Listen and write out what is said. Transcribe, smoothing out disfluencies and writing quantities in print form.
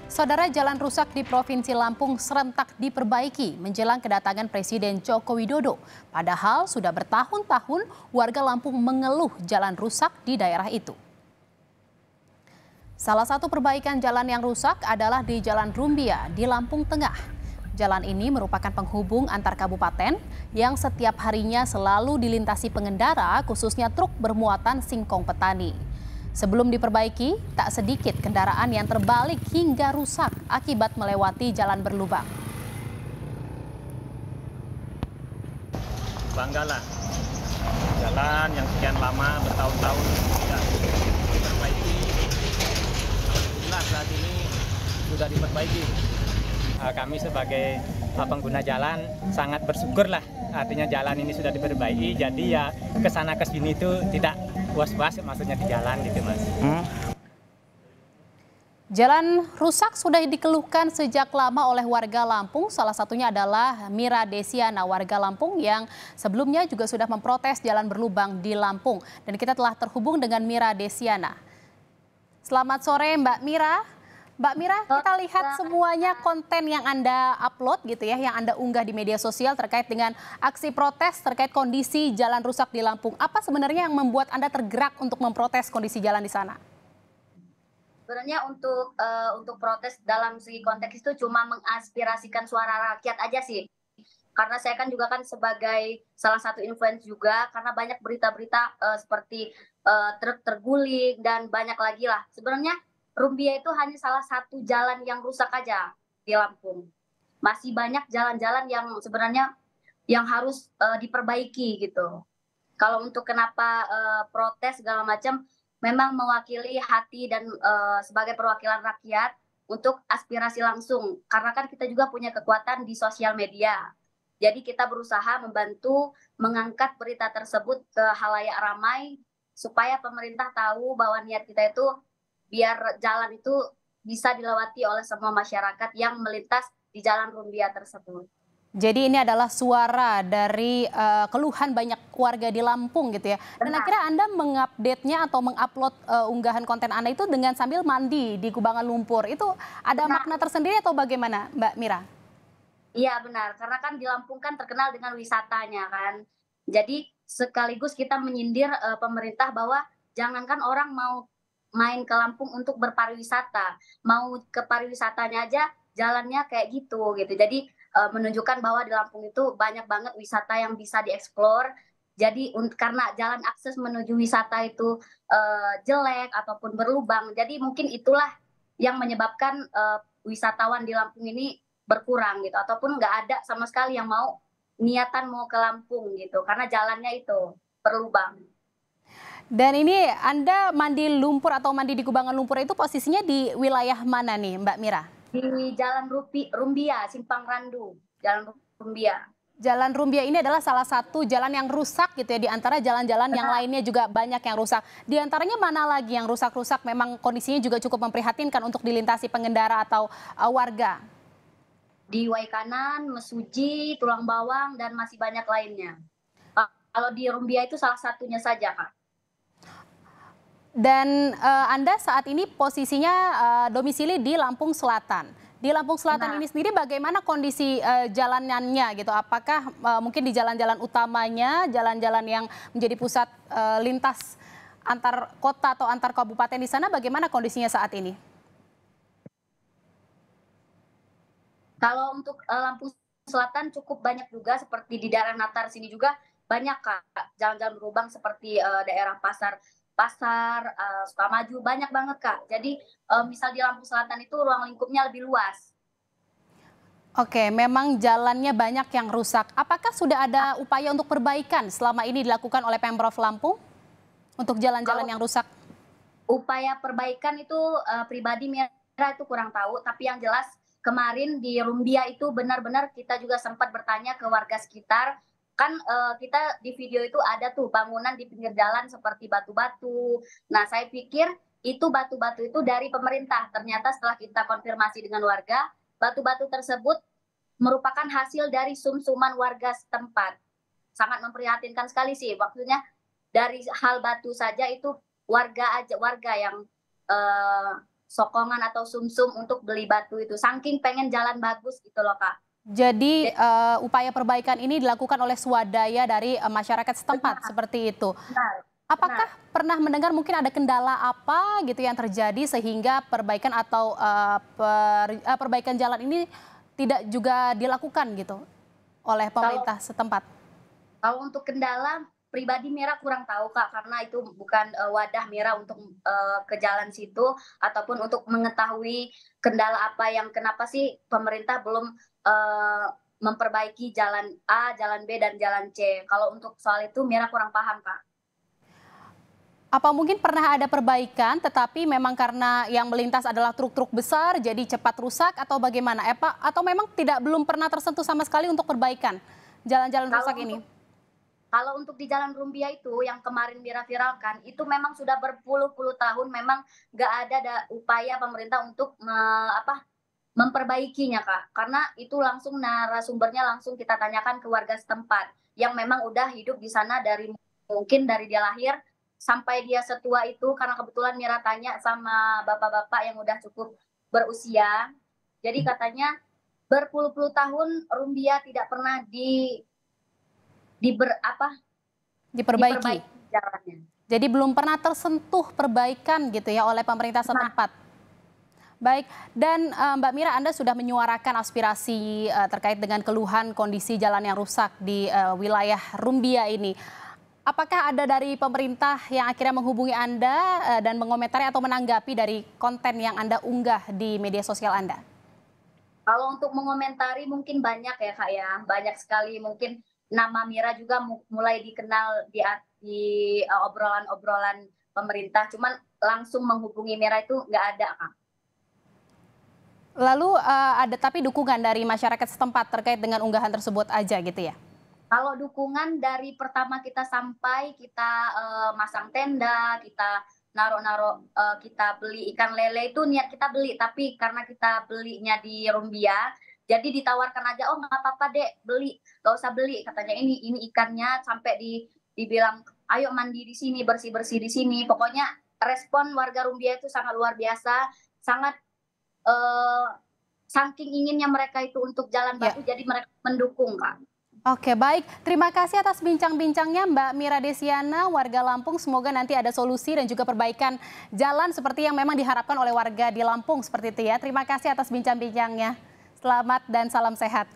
Saudara, jalan rusak di Provinsi Lampung serentak diperbaiki menjelang kedatangan Presiden Joko Widodo. Padahal sudah bertahun-tahun warga Lampung mengeluh jalan rusak di daerah itu. Salah satu perbaikan jalan yang rusak adalah di Jalan Rumbia di Lampung Tengah. Jalan ini merupakan penghubung antar kabupaten yang setiap harinya selalu dilintasi pengendara, khususnya truk bermuatan singkong petani. Sebelum diperbaiki, tak sedikit kendaraan yang terbalik hingga rusak akibat melewati jalan berlubang. Banggalah, jalan yang sekian lama bertahun-tahun tidak diperbaiki. Alhamdulillah saat ini sudah diperbaiki. Kami sebagai pengguna jalan sangat bersyukurlah, artinya jalan ini sudah diperbaiki, jadi ya kesana kesini itu tidak was-was, maksudnya di jalan gitu, Mas. Jalan rusak sudah dikeluhkan sejak lama oleh warga Lampung, salah satunya adalah Mira Desiana, warga Lampung yang sebelumnya juga sudah memprotes jalan berlubang di Lampung. Dan kita telah terhubung dengan Mira Desiana. Selamat sore Mbak Mira. Mbak Mira, kita lihat semuanya konten yang Anda upload gitu ya, yang Anda unggah di media sosial terkait dengan aksi protes terkait kondisi jalan rusak di Lampung. Apa sebenarnya yang membuat Anda tergerak untuk memprotes kondisi jalan di sana? Sebenarnya untuk protes dalam segi konteks itu cuma mengaspirasikan suara rakyat aja sih. Karena saya kan juga kan sebagai salah satu influencer juga, karena banyak berita-berita seperti truk terguling dan banyak lagi lah. Sebenarnya Rumbia itu hanya salah satu jalan yang rusak aja di Lampung. Masih banyak jalan-jalan yang sebenarnya yang harus diperbaiki gitu. Kalau untuk kenapa protes segala macam, memang mewakili hati dan sebagai perwakilan rakyat untuk aspirasi langsung. Karena kan kita juga punya kekuatan di sosial media. Jadi kita berusaha membantu mengangkat berita tersebut ke halayak ramai supaya pemerintah tahu bahwa niat kita itu biar jalan itu bisa dilewati oleh semua masyarakat yang melintas di Jalan Rumbia tersebut. Jadi ini adalah suara dari keluhan banyak warga di Lampung gitu ya. Dan akhirnya Anda mengupdate-nya atau mengupload unggahan konten Anda itu dengan sambil mandi di kubangan lumpur. Itu ada makna tersendiri atau bagaimana Mbak Mira? Iya benar, karena kan di Lampung kan terkenal dengan wisatanya kan. Jadi sekaligus kita menyindir pemerintah bahwa jangankan orang mau main ke Lampung untuk berpariwisata, mau ke pariwisatanya aja jalannya kayak gitu. Jadi menunjukkan bahwa di Lampung itu banyak banget wisata yang bisa dieksplor. Jadi karena jalan akses menuju wisata itu jelek ataupun berlubang, jadi mungkin itulah yang menyebabkan wisatawan di Lampung ini berkurang gitu, ataupun nggak ada sama sekali yang mau niatan mau ke Lampung gitu, karena jalannya itu berlubang. Dan ini Anda mandi lumpur atau mandi di kubangan lumpur itu posisinya di wilayah mana nih Mbak Mira? Di Jalan Rumbia, Simpang Randu, Jalan Rumbia. Jalan Rumbia ini adalah salah satu jalan yang rusak gitu ya, di antara jalan-jalan yang lainnya juga banyak yang rusak. Di antaranya mana lagi yang rusak-rusak memang kondisinya juga cukup memprihatinkan untuk dilintasi pengendara atau warga? Di Waikanan, Mesuji, Tulang Bawang, dan masih banyak lainnya. Kalau di Rumbia itu salah satunya saja, Kak. Dan Anda saat ini posisinya domisili di Lampung Selatan. Di Lampung Selatan ini sendiri bagaimana kondisi jalanannya gitu? Apakah mungkin di jalan-jalan utamanya, jalan-jalan yang menjadi pusat lintas antar kota atau antar kabupaten di sana, bagaimana kondisinya saat ini? Kalau untuk Lampung Selatan cukup banyak juga, seperti di daerah Natar sini juga banyak Kak, jalan-jalan berlubang seperti daerah Pasar Sukamaju, banyak banget Kak. Jadi misal di Lampung Selatan itu ruang lingkupnya lebih luas. Oke, memang jalannya banyak yang rusak. Apakah sudah ada upaya untuk perbaikan selama ini dilakukan oleh Pemprov Lampung untuk jalan-jalan yang rusak? Upaya perbaikan itu pribadi Mira itu kurang tahu, tapi yang jelas kemarin di Rumbia itu benar-benar kita juga sempat bertanya ke warga sekitar. Kan kita di video itu ada tuh bangunan di pinggir jalan seperti batu-batu. Nah, saya pikir itu batu-batu itu dari pemerintah. Ternyata setelah kita konfirmasi dengan warga, batu-batu tersebut merupakan hasil dari sum-suman warga setempat. Sangat memprihatinkan sekali sih. Maksudnya dari hal batu saja itu warga yang sokongan atau sumsum untuk beli batu itu. Saking pengen jalan bagus gitu loh, Kak. Jadi upaya perbaikan ini dilakukan oleh swadaya dari masyarakat setempat, seperti itu. Benar, Apakah benar. pernah mendengar mungkin ada kendala apa gitu yang terjadi sehingga perbaikan atau perbaikan jalan ini tidak juga dilakukan gitu oleh pemerintah setempat? Kalau untuk kendala pribadi Mira kurang tahu, Kak, karena itu bukan wadah Mira untuk ke jalan situ ataupun untuk mengetahui kendala apa yang kenapa sih pemerintah belum memperbaiki jalan A, jalan B, dan jalan C. Kalau untuk soal itu Mira kurang paham, Kak. Apa mungkin pernah ada perbaikan tetapi memang karena yang melintas adalah truk-truk besar jadi cepat rusak atau bagaimana? Atau memang belum pernah tersentuh sama sekali untuk perbaikan jalan-jalan rusak ini? Kalau untuk di Jalan Rumbia itu yang kemarin Mira viralkan, itu memang sudah berpuluh-puluh tahun memang nggak ada upaya pemerintah untuk memperbaikinya, Kak. Karena itu langsung narasumbernya langsung kita tanyakan ke warga setempat yang memang udah hidup di sana mungkin dari dia lahir sampai dia setua itu, karena kebetulan Mira tanya sama bapak-bapak yang udah cukup berusia. Jadi katanya berpuluh-puluh tahun Rumbia tidak pernah diperbaiki jalannya. Jadi belum pernah tersentuh perbaikan gitu ya oleh pemerintah setempat. Baik, dan Mbak Mira, Anda sudah menyuarakan aspirasi terkait dengan keluhan kondisi jalan yang rusak di wilayah Rumbia ini. Apakah ada dari pemerintah yang akhirnya menghubungi Anda dan mengomentari atau menanggapi dari konten yang Anda unggah di media sosial Anda? Kalau untuk mengomentari mungkin banyak ya, Kak, ya. Banyak sekali, mungkin nama Mira juga mulai dikenal di obrolan-obrolan pemerintah. Cuman langsung menghubungi Mira itu nggak ada, Kak. Lalu ada tapi dukungan dari masyarakat setempat terkait dengan unggahan tersebut aja gitu ya? Kalau dukungan dari pertama kita sampai, kita masang tenda, kita kita beli ikan lele itu niat kita beli, tapi karena kita belinya di Rumbia, jadi ditawarkan aja, oh nggak apa-apa dek beli, nggak usah beli, katanya ini ikannya, sampai dibilang ayo mandi di sini, bersih-bersih di sini. Pokoknya respon warga Rumbia itu sangat luar biasa, sangat saking inginnya mereka itu untuk jalan baru, jadi mereka mendukung, Kak. Oke, baik. Terima kasih atas bincang-bincangnya Mbak Mira Desiana, warga Lampung. Semoga nanti ada solusi dan juga perbaikan jalan seperti yang memang diharapkan oleh warga di Lampung seperti itu ya. Terima kasih atas bincang-bincangnya. Selamat dan salam sehat.